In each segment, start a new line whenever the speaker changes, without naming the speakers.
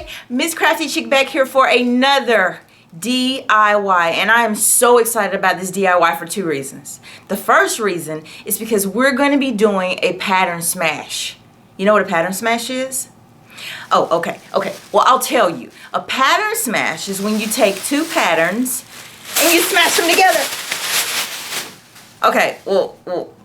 Hey, Miss Crafty Chick back here for another DIY, and I am so excited about this DIY for two reasons. The first reason is because we're going to be doing a pattern smash. You know what a pattern smash is? Oh, okay. Well, I'll tell you. A pattern smash is when you take two patterns and you smash them together. Okay,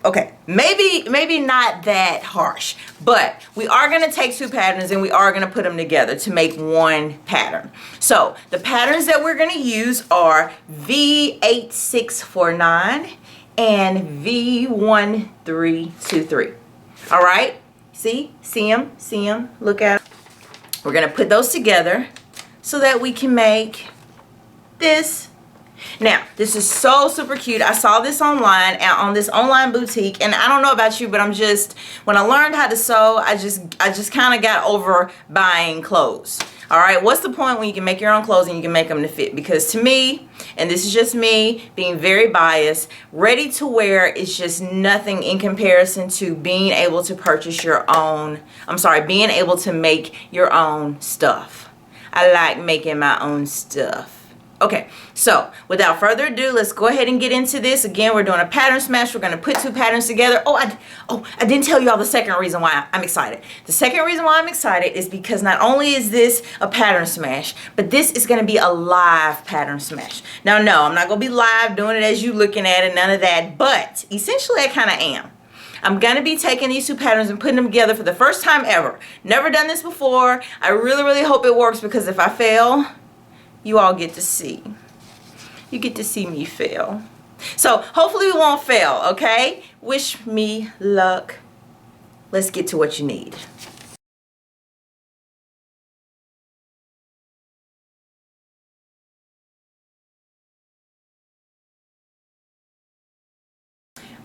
okay. Maybe not that harsh, but we are going to take two patterns and we are going to put them together to make one pattern. So the patterns that we're going to use are V8649 and V1323. All right? See them? Look at them. We're going to put those together so that we can make this. Now, this is so super cute. I saw this online on this online boutique, and I don't know about you, but when I learned how to sew, I just kind of got over buying clothes. All right, what's the point when you can make your own clothes and you can make them to fit? Because to me, and this is just me being very biased, ready to wear is just nothing in comparison to being able to purchase your own, being able to make your own stuff. I like making my own stuff. Okay, so without further ado, let's go ahead and get into this. Again, we're doing a pattern smash. We're going to put two patterns together. I didn't tell you all the second reason why I'm excited. The second reason why I'm excited is because not only is this a pattern smash, but this is going to be a live pattern smash. Now, no, I'm not going to be live doing it as you looking at it, none of that, but essentially I kind of am. I'm going to be taking these two patterns and putting them together for the first time ever. Never done this before. I really hope it works, because if I fail, you all get to see. You get to see me fail. So hopefully we won't fail, okay? Wish me luck. Let's get to what you need.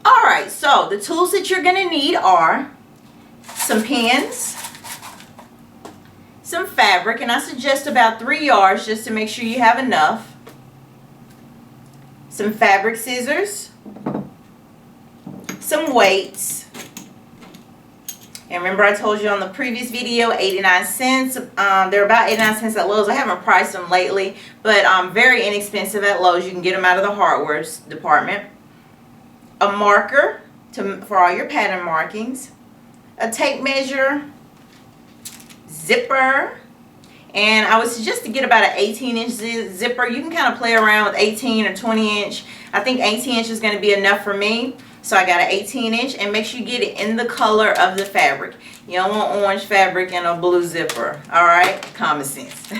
All right, so the tools that you're gonna need are some pins, some fabric, and I suggest about 3 yards just to make sure you have enough, some fabric scissors, some weights, and remember I told you on the previous video 89 cents. They're about 89 cents at Lowe's. I haven't priced them lately, but very inexpensive at Lowe's. You can get them out of the hardware department. A marker for all your pattern markings, a tape measure, zipper, and I would suggest to get about an 18-inch zipper. You can kind of play around with 18 or 20-inch. I think 18-inch is going to be enough for me, so I got an 18-inch, and make sure you get it in the color of the fabric. You don't want orange fabric and a blue zipper, all right? Common sense.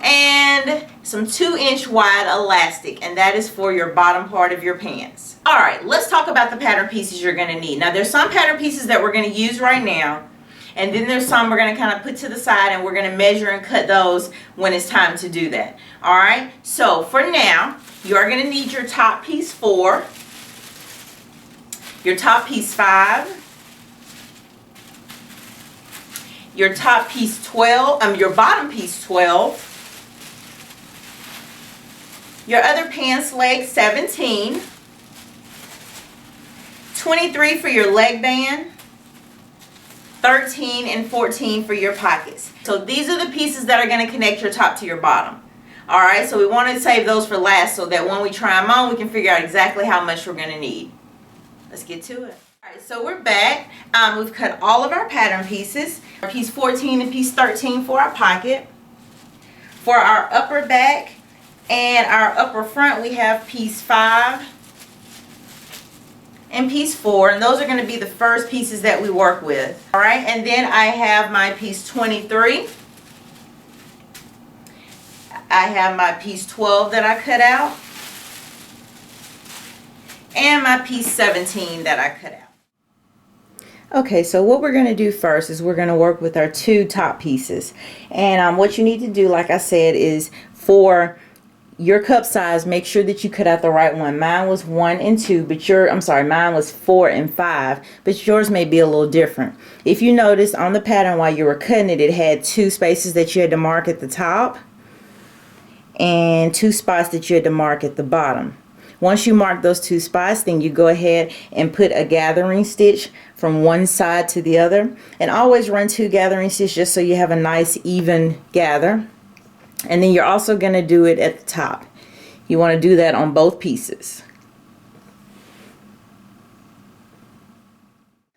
And some 2-inch wide elastic, and that is for your bottom part of your pants. All right, let's talk about the pattern pieces you're going to need. Now, there's some pattern pieces that we're going to use right now, and then there's some we're going to kind of put to the side, and we're going to measure and cut those when it's time to do that. All right, so for now, you are going to need your top piece 4, your top piece 5, your top piece 12, your bottom piece 12, your other pants leg 17, 23 for your leg band, 13 and 14 for your pockets. So these are the pieces that are going to connect your top to your bottom. All right, so we want to save those for last so that when we try them on, we can figure out exactly how much we're going to need. Let's get to it. All right, so we're back. We've cut all of our pattern pieces. Our piece 14 and piece 13 for our pocket. For our upper back and our upper front, we have piece 5 and piece 4, and those are going to be the first pieces that we work with. All right, and then I have my piece 23. I have my piece 12 that I cut out, and my piece 17 that I cut out. Okay, so what we're going to do first is we're going to work with our two top pieces, and what you need to do, like I said, is for your cup size, make sure that you cut out the right one. Mine was 1 and 2, but mine was 4 and 5, but yours may be a little different. If you notice on the pattern while you were cutting it, it had 2 spaces that you had to mark at the top and 2 spots that you had to mark at the bottom. Once you mark those two spots, then you go ahead and put a gathering stitch from one side to the other, and always run 2 gathering stitches just so you have a nice even gather. And then you're also going to do it at the top. You want to do that on both pieces.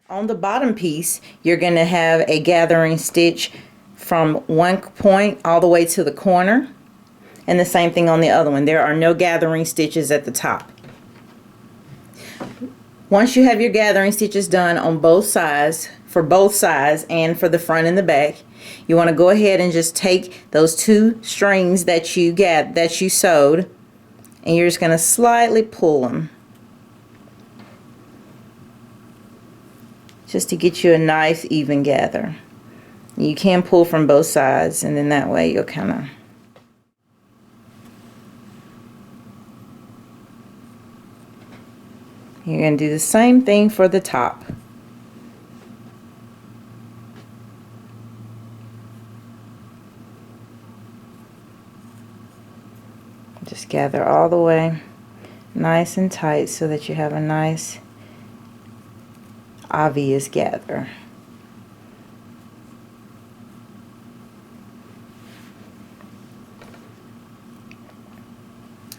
On the bottom piece, you're going to have a gathering stitch from one point all the way to the corner, and the same thing on the other one. There are no gathering stitches at the top. Once you have your gathering stitches done on both sides, for both sides and for the front and the back, you want to go ahead and just take those 2 strings that you sewed, and you're just going to slightly pull them just to get you a nice even gather. You can pull from both sides, and then that way you'll kind of you're going to do the same thing for the top. Just gather all the way nice and tight so that you have a nice obvious gather.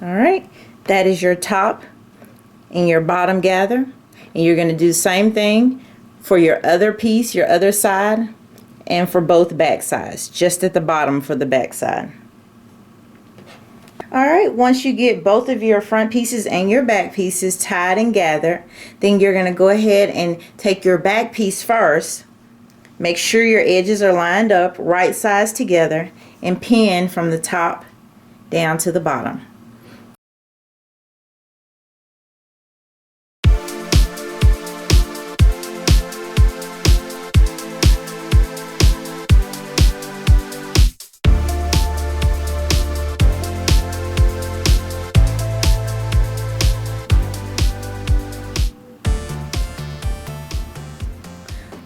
Alright, that is your top and your bottom gather, and you're going to do the same thing for your other piece, your other side, and for both back sides, just at the bottom for the back side. Alright, once you get both of your front pieces and your back pieces tied and gathered, then you're going to go ahead and take your back piece first. Make sure your edges are lined up, right sides together, and pin from the top down to the bottom.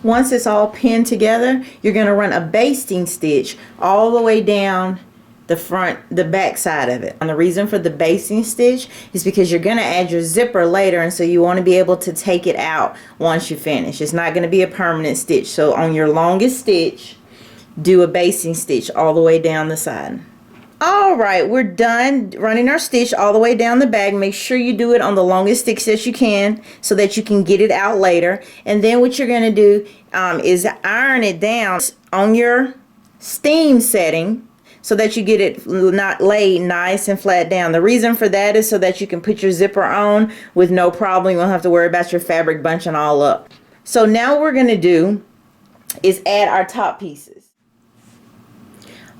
Once it's all pinned together, you're going to run a basting stitch all the way down the back side of it. And the reason for the basting stitch is because you're going to add your zipper later, and so you want to be able to take it out once you finish. It's not going to be a permanent stitch. So on your longest stitch, do a basting stitch all the way down the side. Alright, we're done running our stitch all the way down the back. Make sure you do it on the longest stitch that you can so that you can get it out later. And then what you're going to do is iron it down on your steam setting so that you get it not laid nice and flat down. The reason for that is so that you can put your zipper on with no problem. You won't have to worry about your fabric bunching all up. So now what we're going to do is add our top pieces.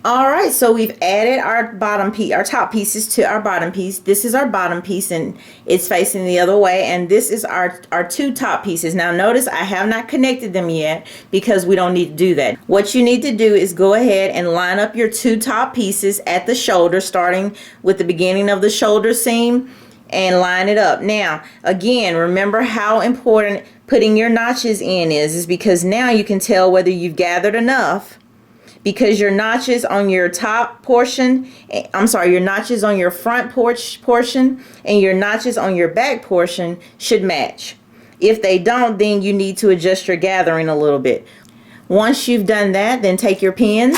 Alright, so we've added our top pieces to our bottom piece. This is our bottom piece, and it's facing the other way, and this is our 2 top pieces. Now notice I have not connected them yet because we don't need to do that. What you need to do is go ahead and line up your 2 top pieces at the shoulder, starting with the beginning of the shoulder seam, and line it up. Now again, remember how important putting your notches in is because now you can tell whether you've gathered enough, because your notches on your top portion, your notches on your front portion and your notches on your back portion should match. If they don't, then you need to adjust your gathering a little bit. Once you've done that, then take your pins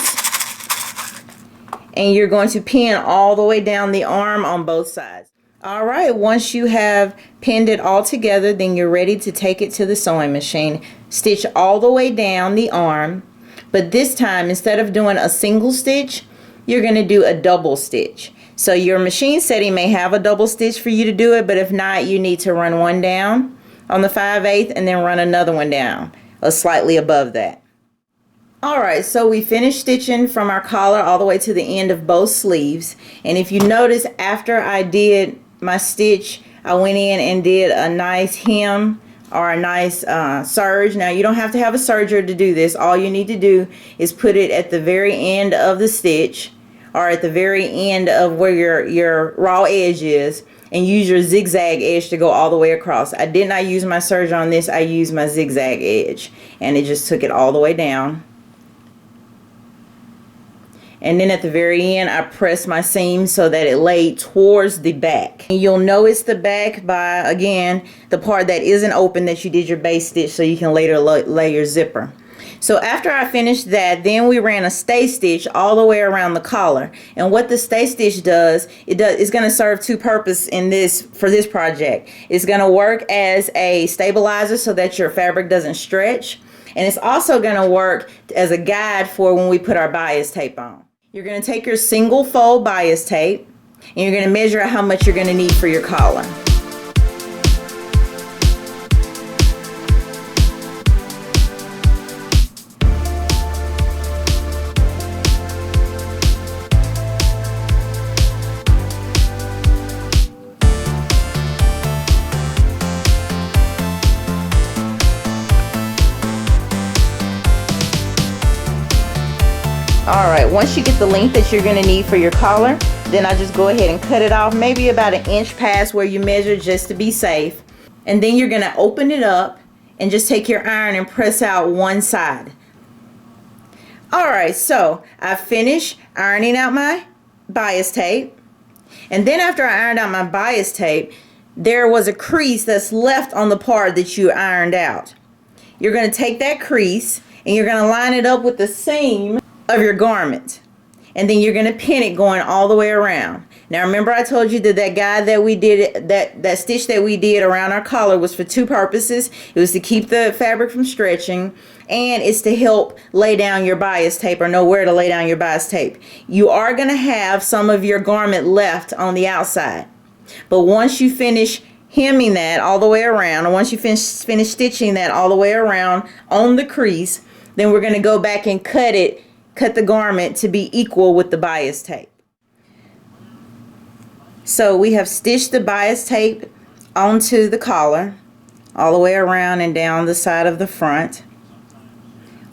and you're going to pin all the way down the arm on both sides. Alright, once you have pinned it all together, then you're ready to take it to the sewing machine. Stitch all the way down the arm. But this time, instead of doing a single stitch, you're going to do a double stitch. So your machine setting may have a double stitch for you to do it, but if not, you need to run one down on the 5/8 and then run another one down, slightly above that. Alright, so we finished stitching from our collar all the way to the end of both sleeves. And if you notice, after I did my stitch, I went in and did a nice hem or a nice serge. Now you don't have to have a serger to do this. All you need to do is put it at the very end of the stitch or at the very end of where your raw edge is, and use your zigzag edge to go all the way across. I did not use my serger on this. I used my zigzag edge, and it just took it all the way down. And then at the very end, I pressed my seam so that it laid towards the back. And you'll know it's the back by, again, the part that isn't open that you did your base stitch, so you can later lay your zipper. So after I finished that, then we ran a stay stitch all the way around the collar. And what the stay stitch does, it's going to serve two purposes for this project. It's going to work as a stabilizer so that your fabric doesn't stretch. And it's also going to work as a guide for when we put our bias tape on. You're going to take your single fold bias tape and you're going to measure out how much you're going to need for your collar. Alright, once you get the length that you're going to need for your collar, then I just go ahead and cut it off maybe about an inch past where you measure, just to be safe. And then you're going to open it up and just take your iron and press out one side. Alright, so I finished ironing out my bias tape. And then after I ironed out my bias tape, there was a crease that's left on the part that you ironed out. You're going to take that crease and you're going to line it up with the seam of your garment, and then you're going to pin it going all the way around. Now remember, I told you that guide that we did, that stitch that we did around our collar was for two purposes. It was to keep the fabric from stretching, and it's to help lay down your bias tape, or know where to lay down your bias tape. You are going to have some of your garment left on the outside, but once you finish hemming that all the way around, and once you finish stitching that all the way around on the crease, then we're going to go back and cut the garment to be equal with the bias tape. So we have stitched the bias tape onto the collar all the way around and down the side of the front.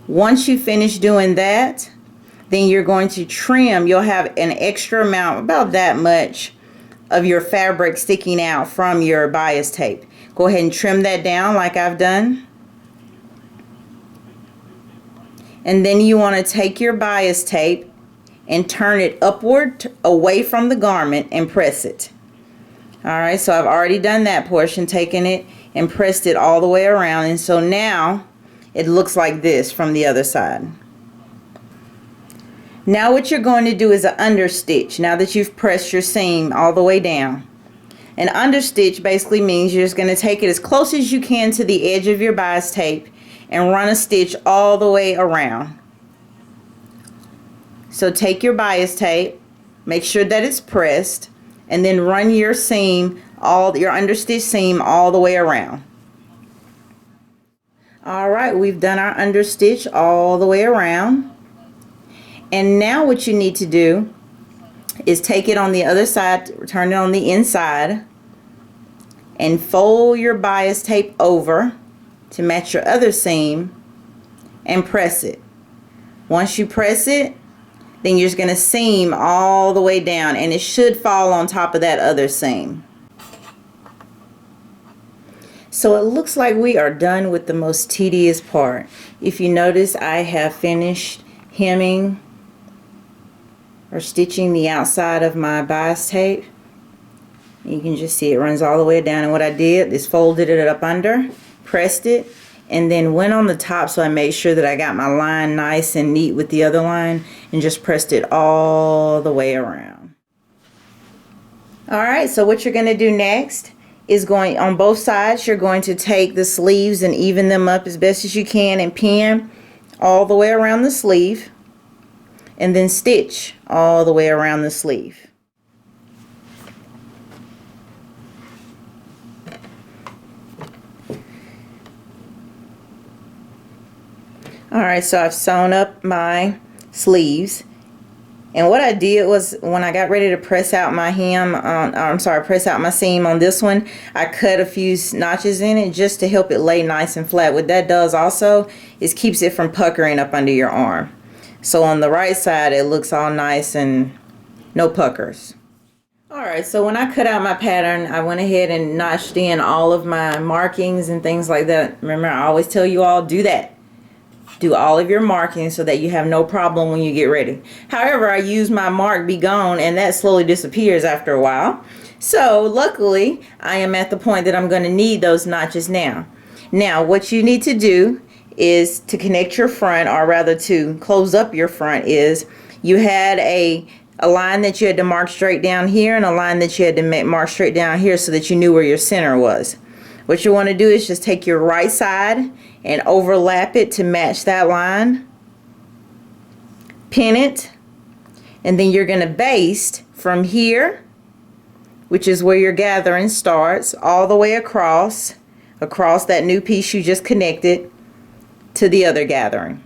Once you finish doing that, then you're going to trim. You'll have an extra amount, about that much, of your fabric sticking out from your bias tape. Go ahead and trim that down like I've done. And then you want to take your bias tape and turn it upward away from the garment and press it. Alright, so I've already done that portion, taken it and pressed it all the way around, and so now it looks like this from the other side. Now what you're going to do is an understitch. Now that you've pressed your seam all the way down, an understitch basically means you're just going to take it as close as you can to the edge of your bias tape and run a stitch all the way around. So take your bias tape, make sure that it's pressed, and then run your seam, your understitch seam, all the way around. Alright, we've done our understitch all the way around. And now what you need to do is take it on the other side, turn it on the inside, and fold your bias tape over to match your other seam and press it. Once you press it, then you're just going to seam all the way down, and it should fall on top of that other seam. So it looks like we are done with the most tedious part. If you notice, I have finished hemming or stitching the outside of my bias tape. You can just see it runs all the way down, and what I did is folded it up under, pressed it, and then went on the top, so I made sure that I got my line nice and neat with the other line, and just pressed it all the way around. Alright, so what you're going to do next is on both sides, you're going to take the sleeves and even them up as best as you can and pin all the way around the sleeve, and then stitch all the way around the sleeve. Alright, so I've sewn up my sleeves, and what I did was, when I got ready to press out my press out my seam on this one, I cut a few notches in it just to help it lay nice and flat. What that does also is keeps it from puckering up under your arm. So on the right side it looks all nice and no puckers. Alright, so when I cut out my pattern, I went ahead and notched in all of my markings and things like that. Remember, I always tell you all, do that. do all of your marking so that you have no problem when you get ready. However, I use my mark be gone, and that slowly disappears after a while. So luckily, I am at the point that I'm going to need those notches now. Now, what you need to do is to connect your front, or rather to close up your front, is you had a line that you had to mark straight down here and a line that you had to mark straight down here so that you knew where your center was. What you want to do is just take your right side and overlap it to match that line, pin it, and then you're going to baste from here, which is where your gathering starts, all the way across that new piece you just connected to the other gathering.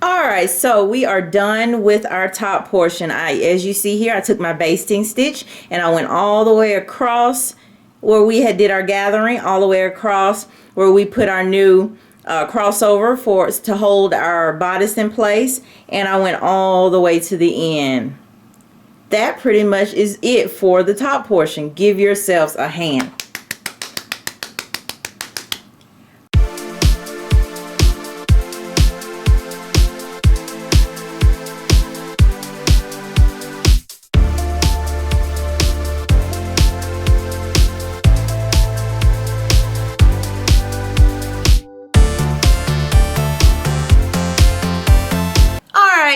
Alright, so we are done with our top portion. As you see here, I took my basting stitch and I went all the way across where we did our gathering, all the way across where we put our new crossover to hold our bodice in place, and I went all the way to the end. That pretty much is it for the top portion. Give yourselves a hand.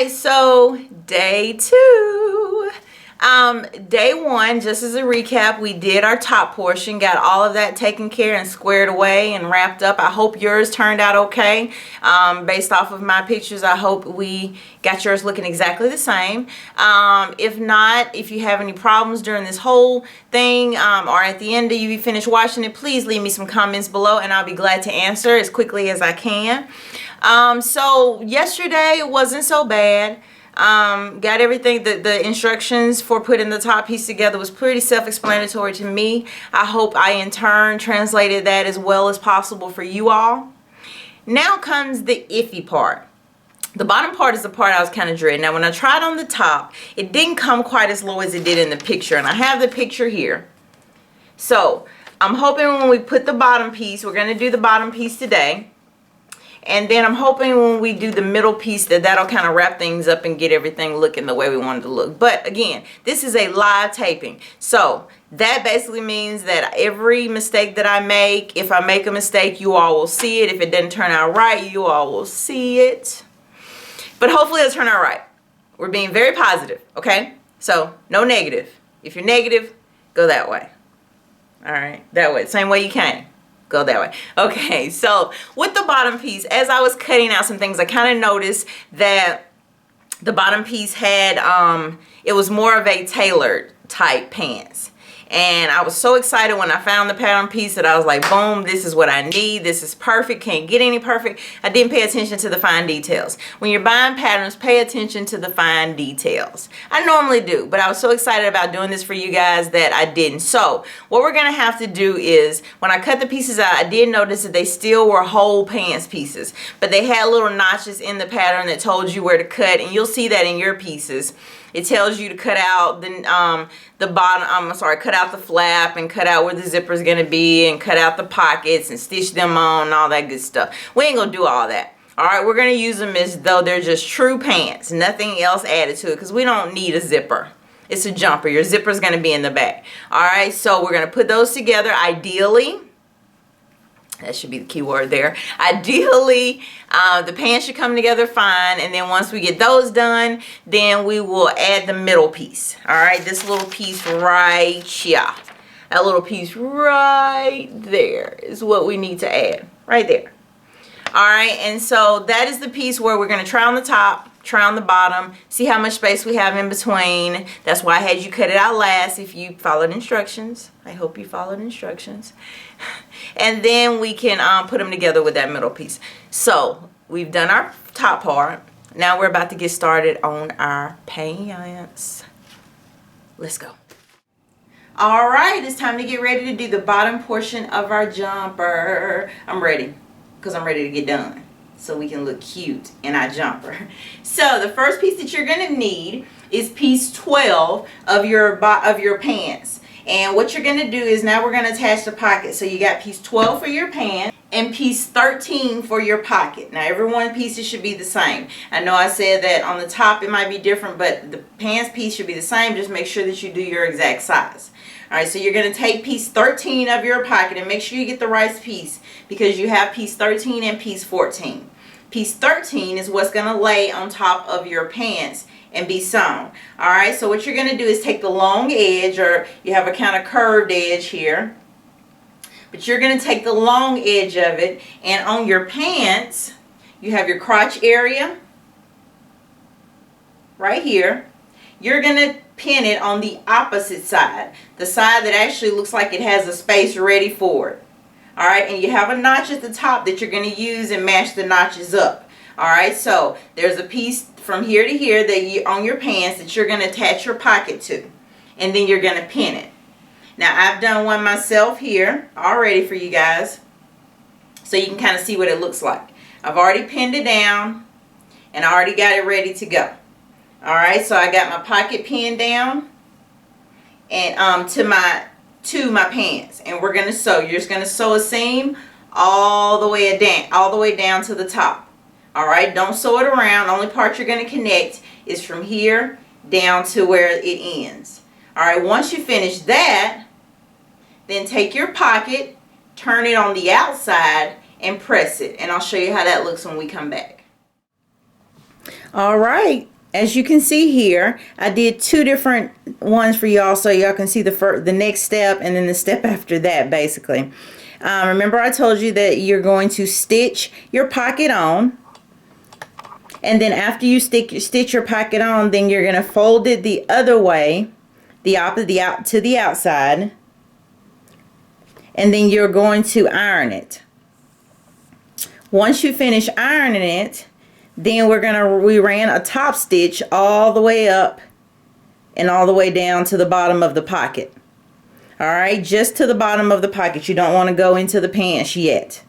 So day 2. Day 1, just as a recap, we did our top portion, got all of that taken care and squared away and wrapped up. I hope yours turned out okay. Based off of my pictures, I hope we got yours looking exactly the same. If not, if you have any problems during this whole thing, or at the end of you finish watching it, please leave me some comments below and I'll be glad to answer as quickly as I can. So yesterday wasn't so bad. Got everything, the instructions for putting the top piece together was pretty self-explanatory to me. I hope I in turn translated that as well as possible for you all. Now comes the iffy part. The bottom part is the part I was kind of dreading. Now when I tried on the top, it didn't come quite as low as it did in the picture, and I have the picture here. So I'm hoping when we put the bottom piece, we're going to do the bottom piece today. And then I'm hoping when we do the middle piece that'll kind of wrap things up and get everything looking the way we want it to look. But again, this is a live taping. So that basically means that every mistake that I make, if I make a mistake, you all will see it. If it doesn't turn out right, you all will see it. But hopefully it'll turn out right. We're being very positive, okay? So no negative. If you're negative, go that way. All right, that way, same way you came. Go that way. Okay, so with the bottom piece, as I was cutting out some things, I kind of noticed that the bottom piece had, it was more of a tailored type pants. And I was so excited when I found the pattern piece that I was like, boom, this is what I need. This is perfect. Can't get any perfect. I didn't pay attention to the fine details. When you're buying patterns, pay attention to the fine details. I normally do, but I was so excited about doing this for you guys that I didn't. So what we're going to have to do is, when I cut the pieces out, I did notice that they still were whole pants pieces, but they had little notches in the pattern that told you where to cut, and you'll see that in your pieces. It tells you to cut out the bottom, cut out the flap and cut out where the zipper is going to be and cut out the pockets and stitch them on and all that good stuff. We ain't going to do all that. All right, we're going to use them as though they're just true pants, nothing else added to it, because we don't need a zipper. It's a jumper. Your zipper is going to be in the back. All right, so we're going to put those together ideally. That should be the key word there. Ideally, the pants should come together fine, and then once we get those done, then we will add the middle piece. All right, this little piece right here. That little piece right there is what we need to add, right there. All right, and so that is the piece where we're going to try on the top, try on the bottom, see how much space we have in between. That's why I had you cut it out last if you followed instructions. I hope you followed instructions. And then we can put them together with that middle piece. So we've done our top part. Now we're about to get started on our pants. Let's go. All right, it's time to get ready to do the bottom portion of our jumper. I'm ready, because I'm ready to get done so we can look cute in our jumper. So the first piece that you're going to need is piece 12 of your pants. And what you're going to do is now we're going to attach the pocket. So you got piece 12 for your pant and piece 13 for your pocket. Now every one pieces should be the same. I know I said that on the top it might be different, but the pants piece should be the same. Just make sure that you do your exact size. Alright, so you're going to take piece 13 of your pocket and make sure you get the right piece, because you have piece 13 and piece 14. Piece 13 is what's going to lay on top of your pants and be sewn. Alright, so what you're going to do is take the long edge, or you have a kind of curved edge here, but you're going to take the long edge of it, and on your pants you have your crotch area right here. You're going to pin it on the opposite side, the side that actually looks like it has a space ready for it. Alright, and you have a notch at the top that you're going to use and match the notches up. Alright, so there's a piece from here to here that you on your pants that you're going to attach your pocket to, and then you're going to pin it. Now I've done one myself here already for you guys, so you can kind of see what it looks like. I've already pinned it down and I already got it ready to go. Alright, so I got my pocket pinned down and to my pants, and we're going to sew. You're just going to sew a seam all the way down to the top. Alright, don't sew it around. The only part you're going to connect is from here down to where it ends. Alright, once you finish that, then take your pocket, turn it on the outside, and press it. And I'll show you how that looks when we come back. Alright, as you can see here, I did two different ones for y'all, so y'all can see the next step and then the step after that, basically. Remember I told you that you're going to stitch your pocket on. And then after you stitch your pocket on, then you're going to fold it the other way, to the outside, and then you're going to iron it. Once you finish ironing it, then we ran a top stitch all the way up and all the way down to the bottom of the pocket. Alright, just to the bottom of the pocket. You don't want to go into the pants yet.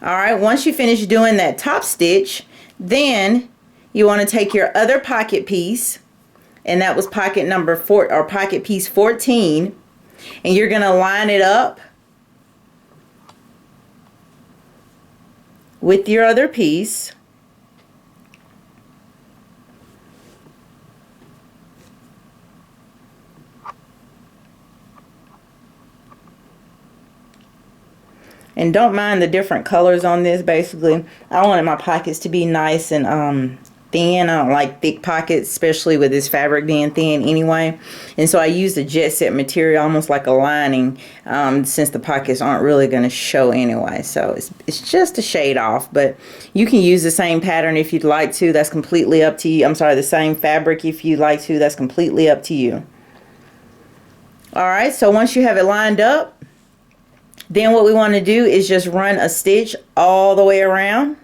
Alright, once you finish doing that top stitch, then you want to take your other pocket piece, and that was pocket number 4, or pocket piece 14, and you're going to line it up with your other piece. And don't mind the different colors on this. Basically, I wanted my pockets to be nice and thin. I don't like thick pockets, especially with this fabric being thin anyway. And so I used a jet set material, almost like a lining, since the pockets aren't really going to show anyway. So it's just a shade off, but you can use the same pattern if you'd like to. That's completely up to you. I'm sorry, the same fabric if you'd like to. That's completely up to you. Alright, so once you have it lined up, then what we want to do is just run a stitch all the way around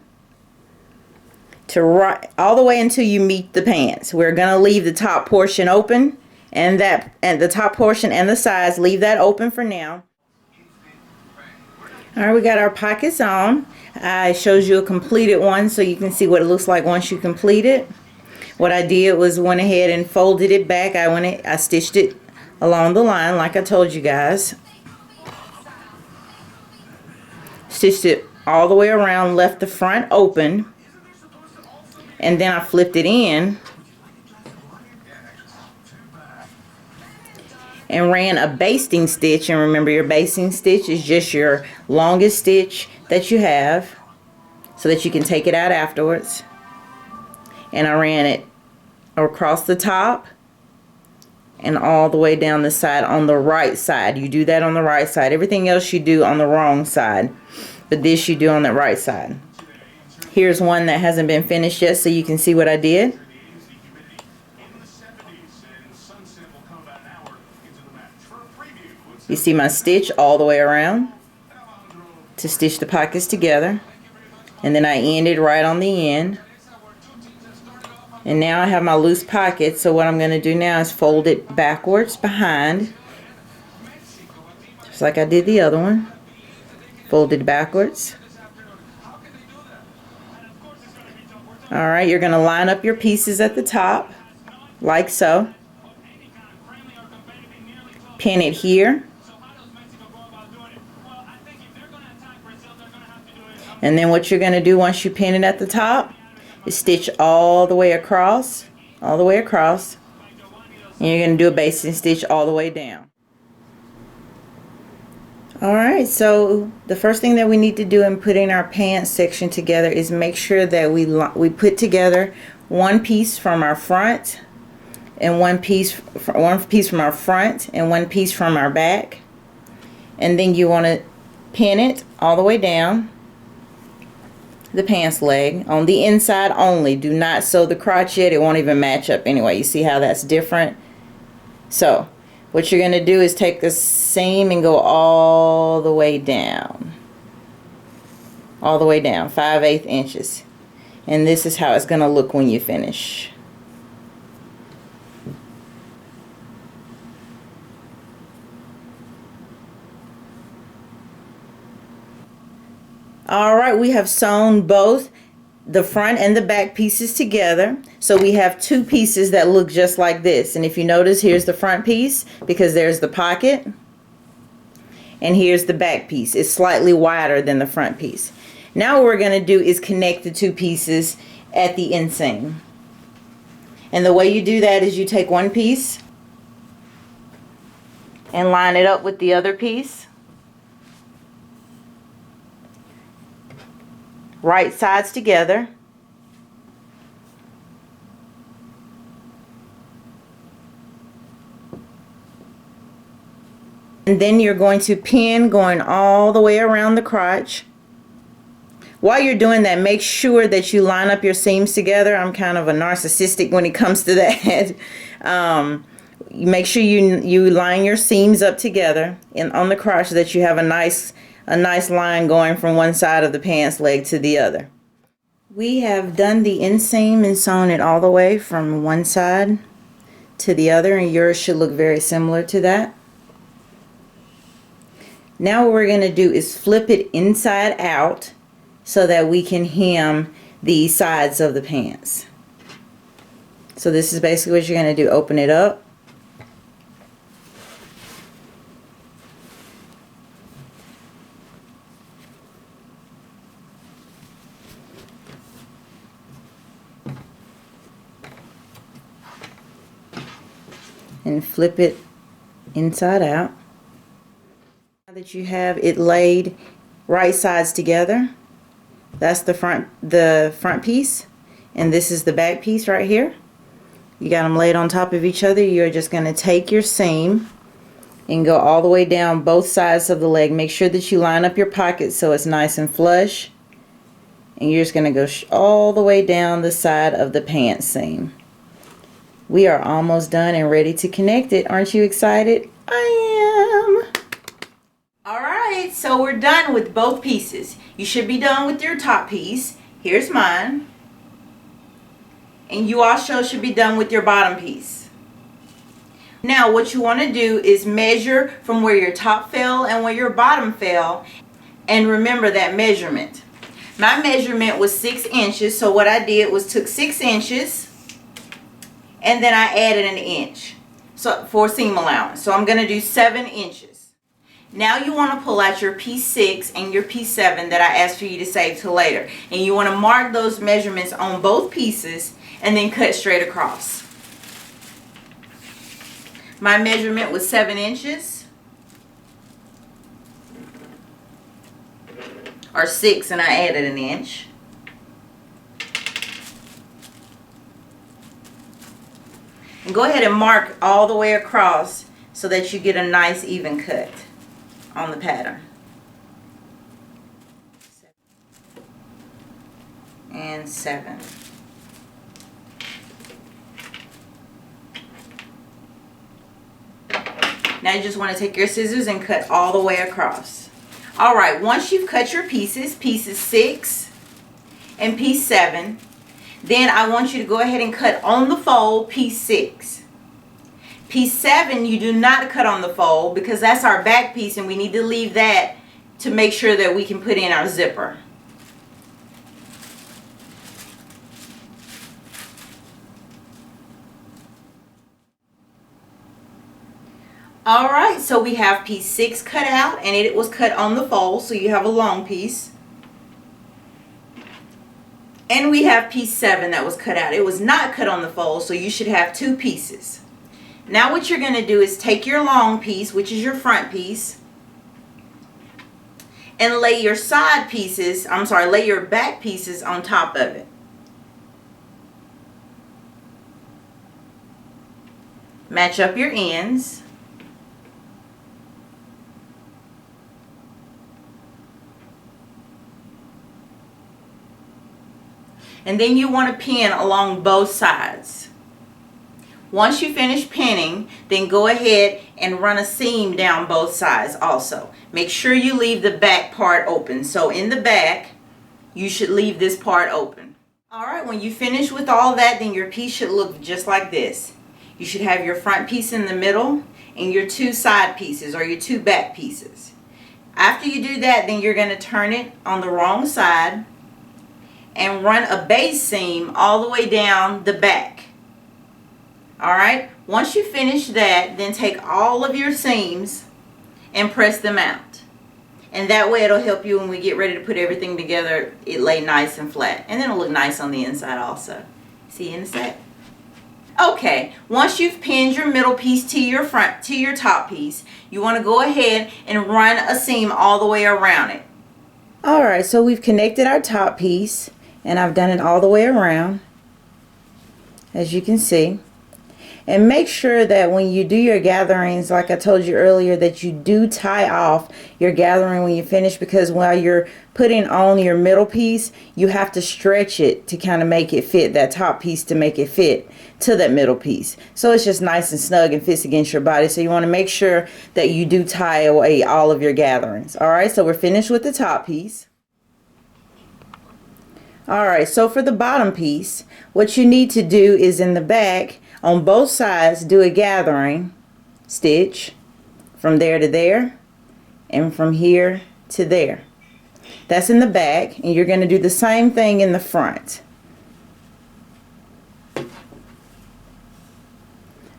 all the way until you meet the pants. We're going to leave the top portion open, and the top portion and the sides, leave that open for now. Alright, we got our pockets on. I showed you a completed one so you can see what it looks like once you complete it. What I did was went ahead and folded it back. I stitched it along the line like I told you guys. Stitched it all the way around, left the front open, and then I flipped it in and ran a basting stitch. And remember, your basting stitch is just your longest stitch that you have so that you can take it out afterwards. And I ran it across the top and all the way down the side on the right side. You do that on the right side. Everything else you do on the wrong side, but this you do on the right side. Here's one that hasn't been finished yet, so you can see what I did. You see my stitch all the way around to stitch the pockets together, and then I ended right on the end. And now I have my loose pocket, so what I'm going to do now is fold it backwards behind, just like I did the other one. Fold it backwards. Alright, you're going to line up your pieces at the top, like so. pin it here. And then what you're going to do once you pin it at the top is stitch all the way across, and you're going to do a basting stitch all the way down. Alright, so the first thing that we need to do in putting our pants section together is make sure that we put together one piece from our front and one piece from our front and one piece from our back. And then you want to pin it all the way down the pants leg on the inside only. Do not sew the crotch yet. It won't even match up anyway. You see how that's different? So what you're going to do is take the seam and go all the way down. All the way down, 5/8 inches. And this is how it's going to look when you finish. Alright, we have sewn both the front and the back pieces together. So we have two pieces that look just like this. And if you notice, here's the front piece because there's the pocket. And here's the back piece. It's slightly wider than the front piece. Now what we're going to do is connect the two pieces at the inseam. And the way you do that is you take one piece and line it up with the other piece. Right sides together. And then you're going to pin going all the way around the crotch. While you're doing that, make sure that you line up your seams together. I'm kind of a narcissistic when it comes to that. Make sure you line your seams up together and on the crotch so that you have a nice line going from one side of the pants leg to the other. We have done the inseam and sewn it all the way from one side to the other, and yours should look very similar to that. Now what we're going to do is flip it inside out so that we can hem the sides of the pants. So this is basically what you're going to do. Open it up. And flip it inside out. Now that you have it laid right sides together, that's the front piece, and this is the back piece right here. You got them laid on top of each other. You're just going to take your seam and go all the way down both sides of the leg. Make sure that you line up your pocket so it's nice and flush, and you're just going to go all the way down the side of the pants seam. We are almost done and ready to connect it. Aren't you excited? I am. Alright, so we're done with both pieces. You should be done with your top piece. Here's mine. And you also should be done with your bottom piece. Now what you want to do is measure from where your top fell and where your bottom fell. And remember that measurement. My measurement was 6 inches, so what I did was took 6 inches and then I added an inch for seam allowance. So I'm going to do 7 inches. Now you want to pull out your piece 6 and your piece 7 that I asked for you to save till later. And you want to mark those measurements on both pieces and then cut straight across. My measurement was 7 inches. Or 6 and I added an inch. And go ahead and mark all the way across so that you get a nice even cut on the pattern. And 7. Now you just want to take your scissors and cut all the way across. Alright, once you've cut your pieces 6 and piece 7, then I want you to go ahead and cut on the fold piece 6. Piece 7 you do not cut on the fold because that's our back piece and we need to leave that to make sure that we can put in our zipper. Alright, so we have piece 6 cut out, and it was cut on the fold, so you have a long piece. And we have piece 7 that was cut out. It was not cut on the fold, so you should have 2 pieces. Now what you're going to do is take your long piece, which is your front piece, and lay your side pieces, lay your back pieces on top of it. Match up your ends. And then you want to pin along both sides. Once you finish pinning, then go ahead and run a seam down both sides also. Make sure you leave the back part open. So in the back, you should leave this part open. Alright, when you finish with all that, then your piece should look just like this. You should have your front piece in the middle and your 2 side pieces or your 2 back pieces. After you do that, then you're going to turn it on the wrong side and run a base seam all the way down the back. Alright, once you finish that, then take all of your seams and press them out. And that way it'll help you when we get ready to put everything together, it lay nice and flat. And then it'll look nice on the inside also. See you in a sec. Okay, once you've pinned your middle piece to your top piece, you want to go ahead and run a seam all the way around it. Alright, so we've connected our top piece. And I've done it all the way around, as you can see. And make sure that when you do your gatherings, like I told you earlier, that you do tie off your gathering when you finish, because while you're putting on your middle piece, you have to stretch it to kind of make it fit, that top piece to make it fit to that middle piece. So it's just nice and snug and fits against your body. So you want to make sure that you do tie away all of your gatherings. Alright, so we're finished with the top piece. Alright, so for the bottom piece, what you need to do is in the back, on both sides, do a gathering stitch from there to there and from here to there. That's in the back, and you're going to do the same thing in the front.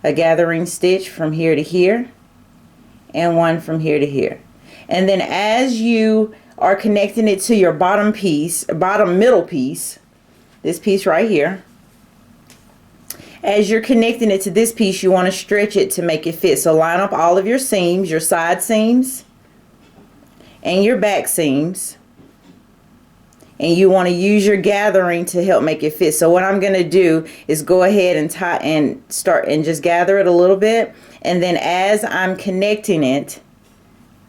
A gathering stitch from here to here and one from here to here. And then as you are connecting it to your bottom middle piece, this piece right here, as you're connecting it to this piece, you want to stretch it to make it fit. So line up all of your seams, your side seams and your back seams, and you want to use your gathering to help make it fit. So what I'm going to do is go ahead and tie and start and just gather it a little bit, and then as I'm connecting it,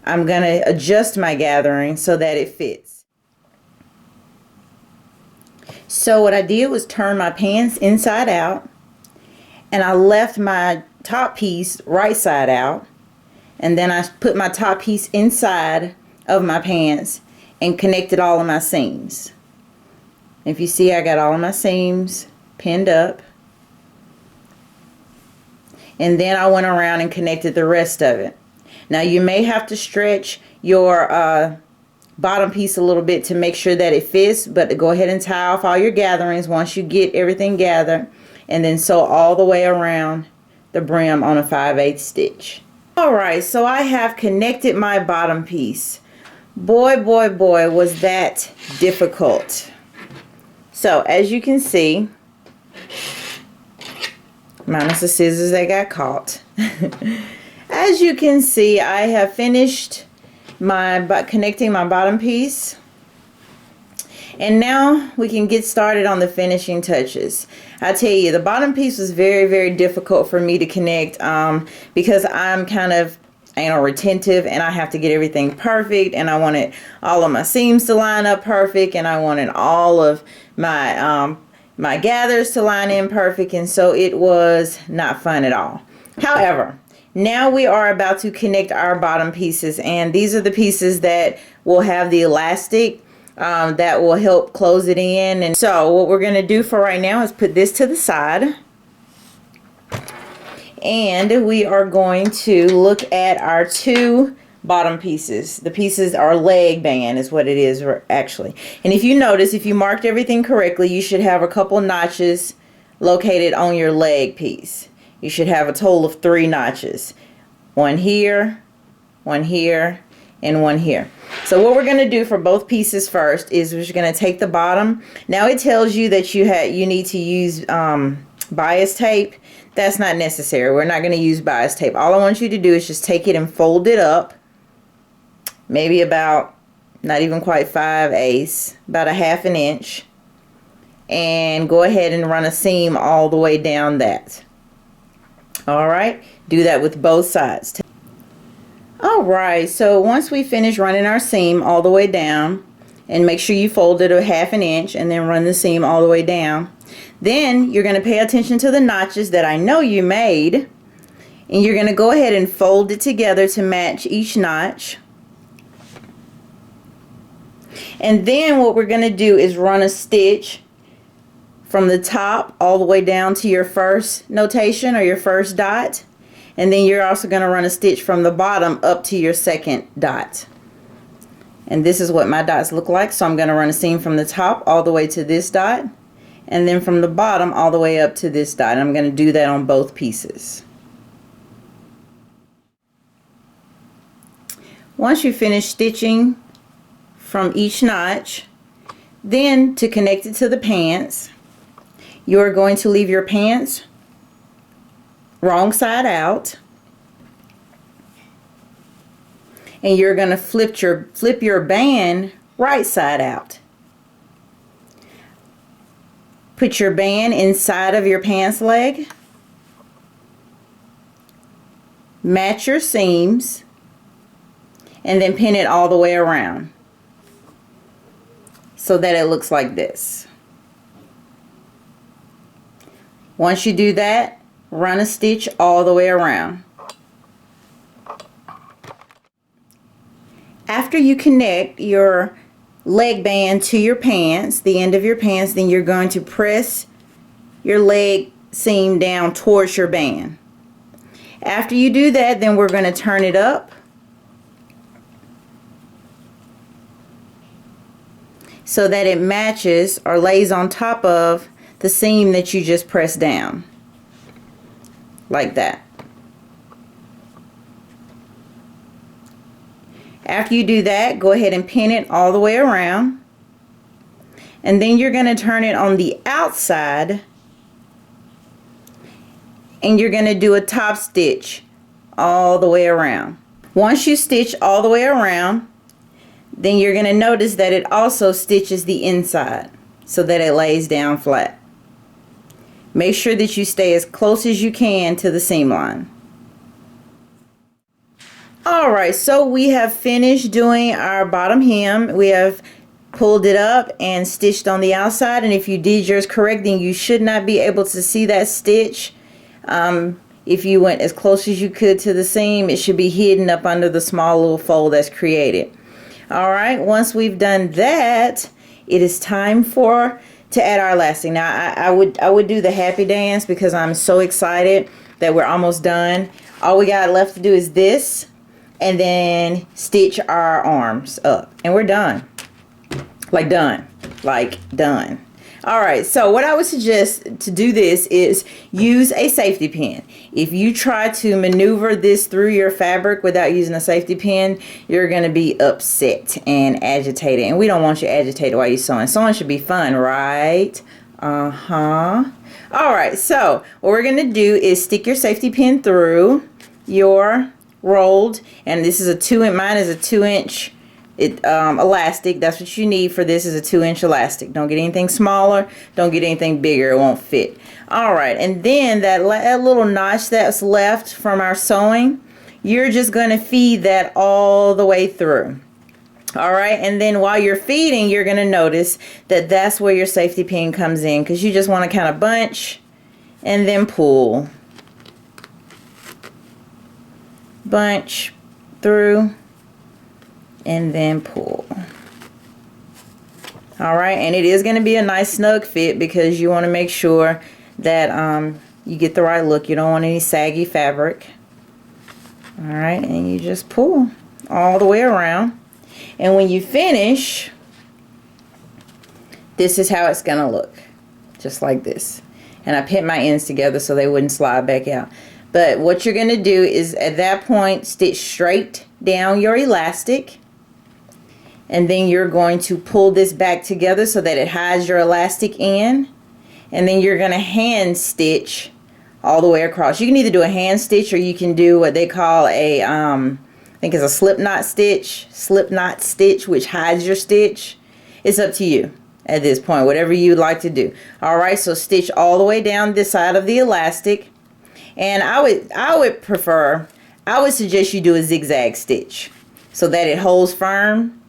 I'm going to adjust my gathering so that it fits. So what I did was turn my pants inside out, and I left my top piece right side out, and then I put my top piece inside of my pants and connected all of my seams. If you see, I got all of my seams pinned up, and then I went around and connected the rest of it. Now you may have to stretch your bottom piece a little bit to make sure that it fits, but go ahead and tie off all your gatherings once you get everything gathered, and then sew all the way around the brim on a 5/8 stitch. Alright, so I have connected my bottom piece. Boy, boy, boy, was that difficult. So as you can see, minus the scissors that got caught. As you can see, I have finished connecting my bottom piece, and now we can get started on the finishing touches. I tell you, the bottom piece was very, very difficult for me to connect because I'm kind of retentive, and I have to get everything perfect, and I wanted all of my seams to line up perfect, and I wanted all of my my gathers to line in perfect, and so it was not fun at all. However, now we are about to connect our bottom pieces, and these are the pieces that will have the elastic that will help close it in. And so what we're going to do for right now is put this to the side, and we are going to look at our two bottom pieces. The pieces are leg band is what it is actually. And if you notice, if you marked everything correctly, you should have a couple notches located on your leg piece. You should have a total of 3 notches. one here, one here, and one here. So what we're going to do for both pieces first is we're going to take the bottom. Now it tells you that you need to use bias tape. That's not necessary. We're not going to use bias tape. All I want you to do is just take it and fold it up, maybe about, not even quite 5/8, about 1/2 inch, and go ahead and run a seam all the way down that. All right, do that with both sides. Alright, so once we finish running our seam all the way down, and make sure you fold it 1/2 inch and then run the seam all the way down, then you're going to pay attention to the notches that I know you made, and you're going to go ahead and fold it together to match each notch. And then what we're going to do is run a stitch from the top all the way down to your first notation or your first dot. And then you're also going to run a stitch from the bottom up to your second dot. And this is what my dots look like. So I'm going to run a seam from the top all the way to this dot, and then from the bottom all the way up to this dot. And I'm going to do that on both pieces. Once you finish stitching from each notch, then to connect it to the pants, you're going to leave your pants wrong side out, and you're going to flip your band right side out. Put your band inside of your pants leg, match your seams, and then pin it all the way around so that it looks like this. Once you do that, run a stitch all the way around. After you connect your leg band to your pants, the end of your pants, then you're going to press your leg seam down towards your band. After you do that, then we're going to turn it up so that it matches or lays on top of the seam that you just pressed down. Like that. After you do that, go ahead and pin it all the way around, and then you're going to turn it on the outside, and you're going to do a top stitch all the way around. Once you stitch all the way around, then you're going to notice that it also stitches the inside so that it lays down flat. Make sure that you stay as close as you can to the seam line. Alright, so we have finished doing our bottom hem. We have pulled it up and stitched on the outside, and if you did yours correct, then you should not be able to see that stitch. If you went as close as you could to the seam, it should be hidden up under the small little fold that's created. Alright, once we've done that, it is time to add our elastic. Now I would do the happy dance because I'm so excited that we're almost done. All we got left to do is this, and then stitch our arms up, and we're done. Like done. Alright, so what I would suggest to do this is use a safety pin. If you try to maneuver this through your fabric without using a safety pin, you're going to be upset and agitated. And we don't want you agitated while you're sewing. Sewing should be fun, right? Alright, so what we're going to do is stick your safety pin through your rolled, and this is mine is a 2-inch elastic. That's what you need for this, is a 2-inch elastic. Don't get anything smaller, don't get anything bigger, it won't fit. Alright, and then that little notch that's left from our sewing, you're just going to feed that all the way through. Alright, and then while you're feeding, you're going to notice that that's where your safety pin comes in, because you just want to kind of bunch and then pull. Bunch through and then pull. Alright, and it is going to be a nice snug fit because you want to make sure that you get the right look. You don't want any saggy fabric. Alright, and you just pull all the way around, and when you finish, this is how it's going to look, just like this. And I pinned my ends together so they wouldn't slide back out. But what you're going to do is at that point stitch straight down your elastic, and then you're going to pull this back together so that it hides your elastic in, and then you're going to hand stitch all the way across. You can either do a hand stitch or you can do what they call a I think it's a slip knot stitch, which hides your stitch. It's up to you at this point, whatever you'd like to do. All right, so stitch all the way down this side of the elastic. And I would suggest you do a zigzag stitch so that it holds firm.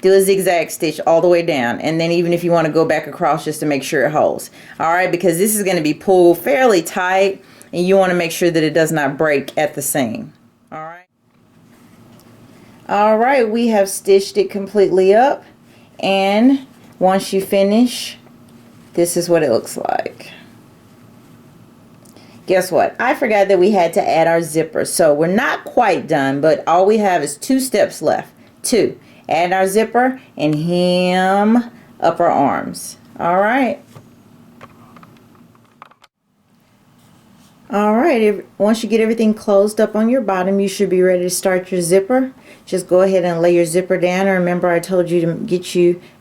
Do a zigzag stitch all the way down, and then even if you want to go back across just to make sure it holds. All right, because this is going to be pulled fairly tight, and you want to make sure that it does not break at the seam. All right. All right, we have stitched it completely up, and once you finish, this is what it looks like. Guess what? I forgot that we had to add our zipper. So we're not quite done, but all we have is 2 steps left. 2. Add our zipper and hem up our arms. All right. All right. Once you get everything closed up on your bottom, you should be ready to start your zipper. Just go ahead and lay your zipper down. And remember, I told you to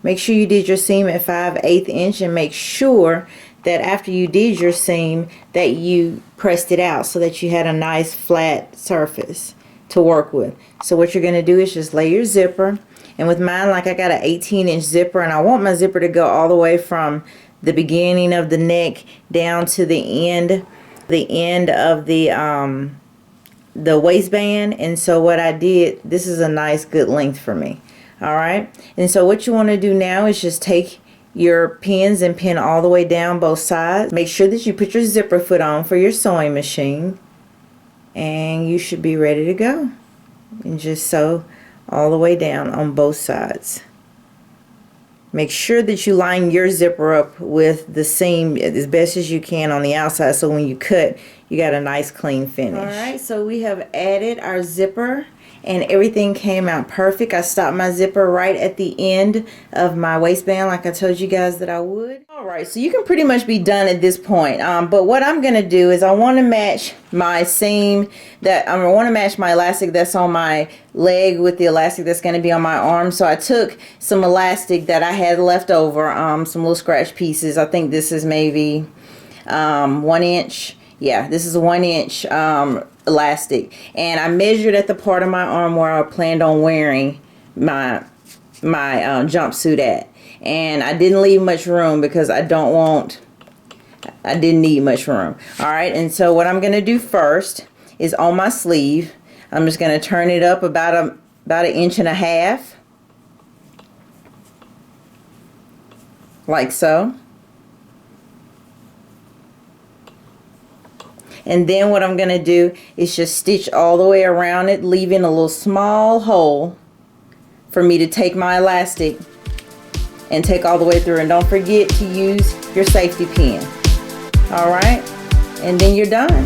make sure you did your seam at 5/8 inch, and make sure that after you did your seam that you pressed it out so that you had a nice flat surface to work with. So what you're going to do is just lay your zipper, and with mine, like I got an 18-inch zipper, and I want my zipper to go all the way from the beginning of the neck down to the end of the waistband. And so what I did, this is a nice good length for me. All right, and so what you want to do now is just take your pins and pin all the way down both sides. Make sure that you put your zipper foot on for your sewing machine, and you should be ready to go. And just sew all the way down on both sides. Make sure that you line your zipper up with the seam as best as you can on the outside, so when you cut, you got a nice clean finish. Alright, so we have added our zipper and everything came out perfect. I stopped my zipper right at the end of my waistband like I told you guys that I would. Alright, so you can pretty much be done at this point. But what I'm going to do is I want to match my seam, I want to match my elastic that's on my leg with the elastic that's going to be on my arm. So I took some elastic that I had left over, some little scratch pieces. I think this is maybe 1 inch. Yeah, this is a 1 inch elastic, and I measured at the part of my arm where I planned on wearing my jumpsuit at, and I didn't leave much room because I didn't need much room. All right, and so what I'm gonna do first is on my sleeve, I'm just gonna turn it up about an inch and a half, like so. And then what I'm going to do is just stitch all the way around it, leaving a little small hole for me to take my elastic and take all the way through. And don't forget to use your safety pin. All right, and then you're done.